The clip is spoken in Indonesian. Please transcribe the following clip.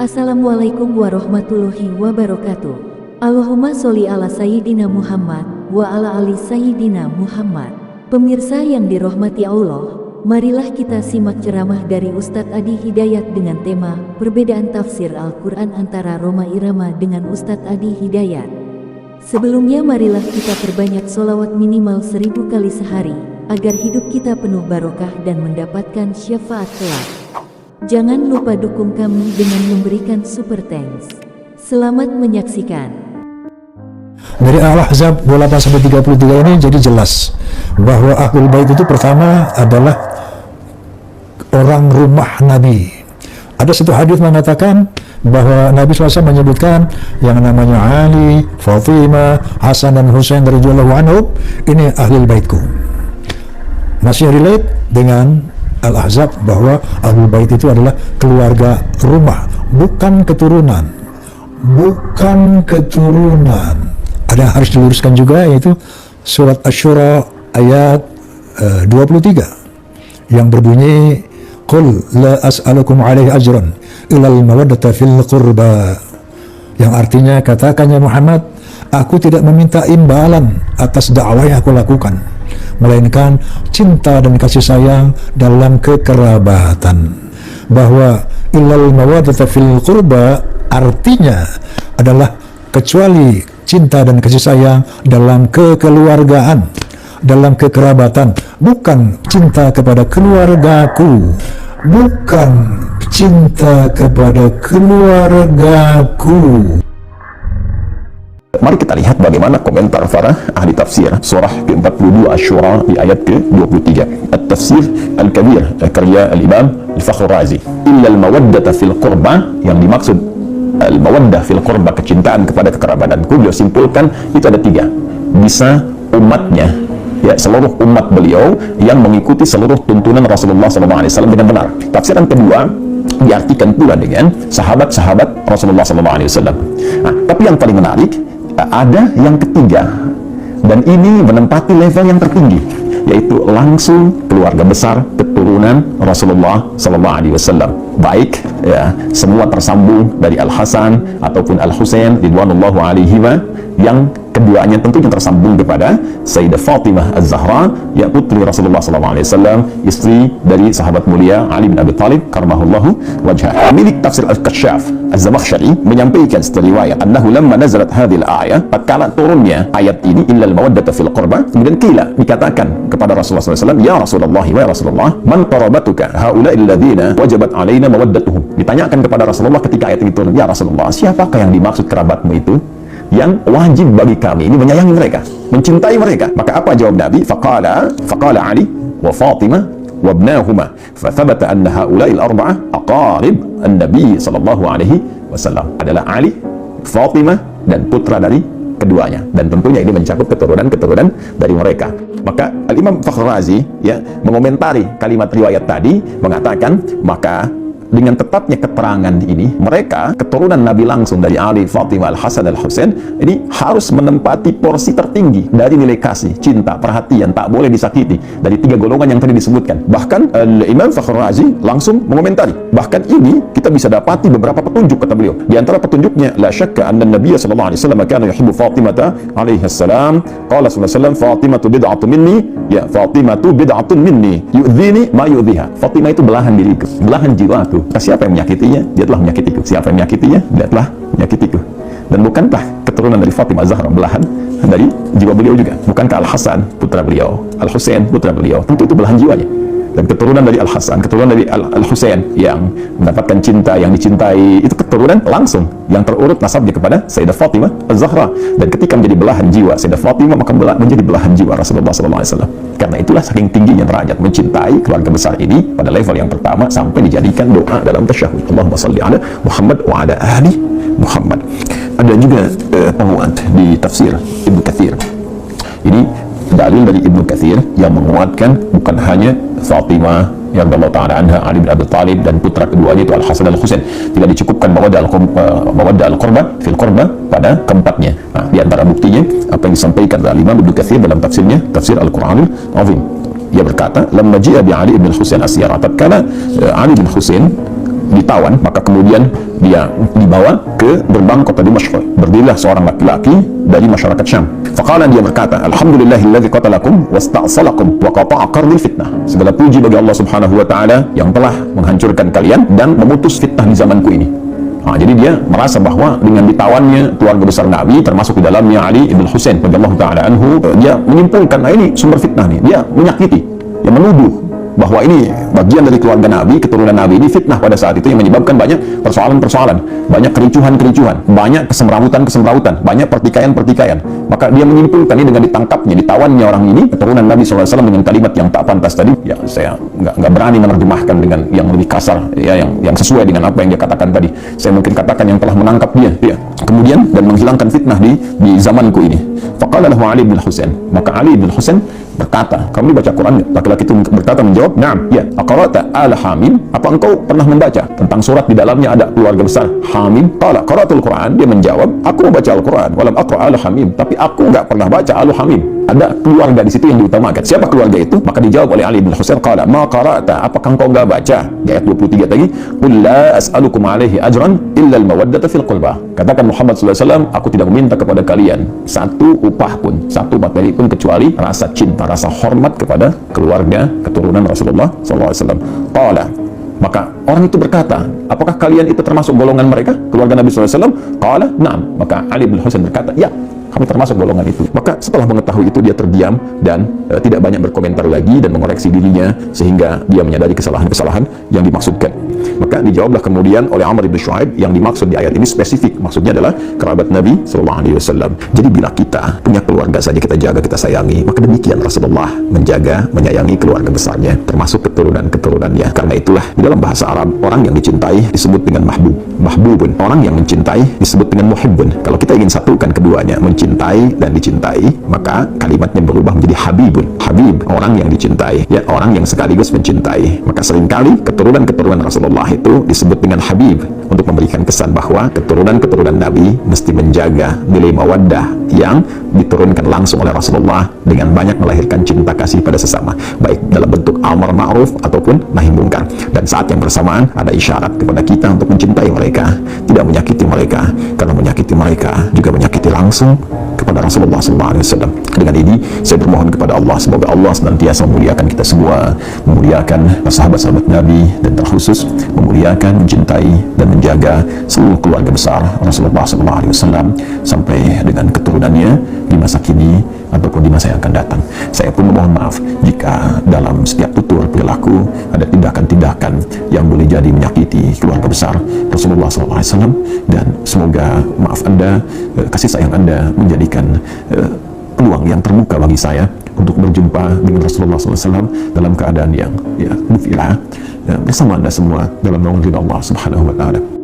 Assalamualaikum warahmatullahi wabarakatuh. Allahumma sholli ala Sayyidina Muhammad wa ala ali Sayyidina Muhammad. Pemirsa yang dirahmati Allah, marilah kita simak ceramah dari Ustadz Adi Hidayat dengan tema perbedaan tafsir Al-Quran antara Rhoma Irama dengan Ustadz Adi Hidayat. Sebelumnya marilah kita perbanyak sholawat minimal 1000 kali sehari, agar hidup kita penuh barokah dan mendapatkan syafaat kelak. Jangan lupa dukung kami dengan memberikan super thanks. Selamat menyaksikan. Dari Al-Ahzab 28-33 ini jadi jelas bahwa Ahlul Bait itu pertama adalah orang rumah Nabi. Ada satu hadis mengatakan bahwa Nabi SAW menyebutkan yang namanya Ali, Fatimah, Hasan dan Husain radhiyallahu anhum ini Ahlul Baitku. Masih relate dengan Al-Ahzab bahwa Ahlul Bait itu adalah keluarga rumah, bukan keturunan. Bukan keturunan. Ada yang harus diluruskan juga, yaitu surat Asy-Syura ayat 23 yang berbunyi Qul la as'alukum alaihi ajran ilal mawaddata fil qurba, yang artinya katakan ya Muhammad, aku tidak meminta imbalan atas dakwah yang aku lakukan, melainkan cinta dan kasih sayang dalam kekerabatan. Bahwa illal mawaddata fil qurba artinya adalah kecuali cinta dan kasih sayang dalam kekeluargaan, dalam kekerabatan, bukan cinta kepada keluargaku, bukan cinta kepada keluargaku. Mari kita lihat bagaimana komentar para ahli tafsir surah ke-42 Asy-Syura di ayat ke-23. At-Tafsir Al-Kabir karya Al-Imam Al-Fakhr Razi. Illa al-mawaddata fil qurba, yang dimaksud al-mawaddah fil qurba, kecintaan kepada kekerabatanku, beliau simpulkan itu ada 3. Bisa umatnya, ya seluruh umat beliau yang mengikuti seluruh tuntunan Rasulullah SAW dengan benar. Tafsiran kedua diartikan pula dengan sahabat-sahabat Rasulullah SAW. Nah, tapi yang paling menarik, ada yang ketiga, dan ini menempati level yang tertinggi, yaitu langsung keluarga besar keturunan Rasulullah SAW. Baik ya, semua tersambung dari Al-Hasan ataupun Al-Husain ridwanullahu alaihima, yang keduanya tentunya tersambung kepada Sayyidah Fatimah Az-Zahra, ya putri Rasulullah SAW, istri dari sahabat mulia Ali bin Abi Thalib karamahullahu wajhah. Milik tafsir Al-Kashaf Az-Zamakhsyari menyampaikan setelah riwayat annahu lamma nazalat hadhil ayah, tatkala turunnya ayat ini illal mawaddata fil qurba, kemudian qila, dikatakan kepada Rasulullah SAW, ya Rasulullah wa Rasulullah, man qarabatuka haula'il ladzina wajabat alaina mawaddatuhum. Ditanyakan kepada Rasulullah ketika ayat itu turun, ya Rasulullah, siapakah yang dimaksud kerabatmu itu yang wajib bagi kami ini menyayangi mereka, mencintai mereka? Maka apa jawab Nabi? Faqala Ali wa Fatimah wa ibnahuma, fathabata anna haula'il arba'ah aqarib an-nabi sallallahu alaihi wasallam, adalah Ali, Fatimah dan putra dari keduanya, dan tentunya ini mencakup keturunan-keturunan dari mereka. Maka Al-Imam Fakhr Razi ya mengomentari kalimat riwayat tadi, mengatakan maka dengan tetapnya keterangan ini, mereka keturunan Nabi langsung dari Ali, Fatimah, Al-Hasan, Al-Husain, ini harus menempati porsi tertinggi dari nilai kasih, cinta, perhatian, tak boleh disakiti, dari 3 golongan yang tadi disebutkan. Bahkan Imam Fakhr Razi langsung mengomentari, bahkan ini kita bisa dapati beberapa petunjuk, kata beliau. Di antara petunjuknya, la syakka anna Nabiy sallallahu alaihi wasallam kana yuhibbu Fatimah alaihi salam, qala sallallahu alaihi wasallam, Fatimatu bid'atun minni, ya Fatimatu bid'atun minni yu'dhini ma yu'dhiha. Fatimah itu belahan diriku, belahan jiwaku. Siapa yang menyakitinya, dia telah menyakitiku. Siapa yang menyakitinya, dia telah menyakitiku. Dan bukankah keturunan dari Fatimah Zahra belahan dari jiwa beliau juga? Bukankah Al-Hasan putra beliau, Al-Husain putra beliau, tentu itu belahan jiwanya. Dan keturunan dari Al-Hasan, keturunan dari Al-Husain yang mendapatkan cinta, yang dicintai, itu keturunan langsung yang terurut nasabnya kepada Sayyidah Fatimah Az-Zahra. Dan ketika menjadi belahan jiwa Sayyidah Fatimah, maka menjadi belahan jiwa Rasulullah SAW. Karena itulah saking tingginya derajat mencintai keluarga besar ini pada level yang pertama, sampai dijadikan doa dalam tasyahud, Allahumma shalli ala Muhammad wa ala ali Muhammad. Ada juga penguat di tafsir Ibnu Katsir. Ini dalil dari Ibnu Katsir yang menguatkan bukan hanya Fatimah yang Allah Ta'ala anha, Ali bin Abi Thalib dan putra keduanya itu Al-Hasan dan Al-Husain, tidak dicukupkan mawaddah al-qurba fil qurba pada keempatnya. Nah, di antara buktinya apa yang disampaikan oleh Imam Ibnu Katsir dalam tafsirnya, tafsir Al-Qur'anul Azim. Ia berkata, lamma ji'a bi Ali bin Husain asyara, tatkala Ali bin Husain ditawan, maka kemudian dia dibawa ke gerbang kota Dimashq. Berdirilah seorang laki-laki dari masyarakat Syam. Faqala, dia berkata, alhamdulillahilladzi qatalakum wasta'salakum wa qata'a qarnil fitnah. Segala puji bagi Allah Subhanahu wa taala yang telah menghancurkan kalian dan memutus fitnah di zamanku ini. Jadi dia merasa bahwa dengan ditawannya keluarga besar Nabi, termasuk di dalamnya Ali ibn Husain radhiyallahu taala anhu, dia menyimpulkan, ini sumber fitnah nih. Dia menyakiti, dia menuduh bahwa ini bagian dari keluarga Nabi, keturunan Nabi ini fitnah pada saat itu yang menyebabkan banyak persoalan-persoalan, banyak kericuhan-kericuhan, banyak kesemrawutan-kesemrawutan, banyak pertikaian-pertikaian. Maka dia menyimpulkan ini dengan ditangkapnya, ditawannya orang ini, keturunan Nabi SAW dengan kalimat yang tak pantas tadi. Ya, saya nggak berani menerjemahkan dengan yang lebih kasar, ya, yang sesuai dengan apa yang dia katakan tadi. Saya mungkin katakan yang telah menangkap dia, ya. Kemudian dan menghilangkan fitnah di zamanku ini. Faqala lahu Ali bin Husain, maka Ali bin Husain berkata, kamu dibaca Quran? Laki-laki itu berkata, menjawab, na'am, ya. Aqra'ta ala Hamim, apa engkau pernah membaca tentang surat di dalamnya ada keluarga besar Hamim? Qala qara'atul Quran, dia menjawab, aku membaca Al-Quran, walam aqra' ala Hamim, tapi aku nggak pernah baca ala Hamim. Ada keluarga di situ yang diutamakan. Siapa keluarga itu? Maka dijawab oleh Ali bin Husain, qala ma qara'ta, apakah engkau nggak baca? Di ayat 23 tadi, qul la as'alukum alaihi ajran illa al-mawaddata fil qurbah. Katakan Muhammad SAW, aku tidak meminta kepada kalian satu upah pun, satu materi pun, kecuali rasa cinta, rasa hormat kepada keluarga keturunan Rasulullah SAW. Qala, maka orang itu berkata, apakah kalian itu termasuk golongan mereka, keluarga Nabi SAW? Qala, na'am. Maka Ali bin Husain berkata, ya, kami termasuk golongan itu. Maka setelah mengetahui itu, dia terdiam dan tidak banyak berkomentar lagi dan mengoreksi dirinya sehingga dia menyadari kesalahan-kesalahan yang dimaksudkan. Maka dijawablah kemudian oleh Amr bin Shu'aib, yang dimaksud di ayat ini spesifik, maksudnya adalah kerabat Nabi SAW. Jadi bila kita punya keluarga saja kita jaga, kita sayangi, maka demikian Rasulullah menjaga, menyayangi keluarga besarnya, termasuk keturunan-keturunannya. Karena itulah di dalam bahasa Arab, orang yang dicintai disebut dengan mahbub, mahbubun. Orang yang mencintai disebut dengan muhibbun. Kalau kita ingin satukan keduanya, mencintai dan dicintai, maka kalimatnya berubah menjadi habibun. Habib, orang yang dicintai, ya, orang yang sekaligus mencintai. Maka seringkali keturunan-keturunan Rasulullah itu disebut dengan habib, untuk memberikan kesan bahwa keturunan-keturunan Nabi mesti menjaga nilai mawaddah yang diturunkan langsung oleh Rasulullah dengan banyak melahirkan cinta kasih pada sesama, baik dalam bentuk amar ma'ruf ataupun nahi mungkar. Dan saat yang bersamaan ada isyarat kepada kita untuk mencintai mereka, tidak menyakiti mereka, karena menyakiti mereka juga menyakiti langsung kepada Rasulullah SAW. Dengan ini saya bermohon kepada Allah, semoga Allah senantiasa memuliakan kita semua, memuliakan sahabat-sahabat Nabi, dan terkhusus memuliakan, mencintai dan menjaga seluruh keluarga besar Rasulullah SAW sampai dengan keturunannya di masa kini ataupun di masa yang akan datang. Saya pun memohon maaf jika dalam setiap tutur perilaku ada tindakan-tindakan yang boleh jadi menyakiti keluarga besar Rasulullah SAW, dan semoga maaf Anda, kasih sayang Anda menjadikan peluang yang terbuka bagi saya untuk berjumpa dengan Rasulullah SAW dalam keadaan yang, ya, gembira bersama Anda semua dalam naungan Allah Subhanahu wa Ta'ala.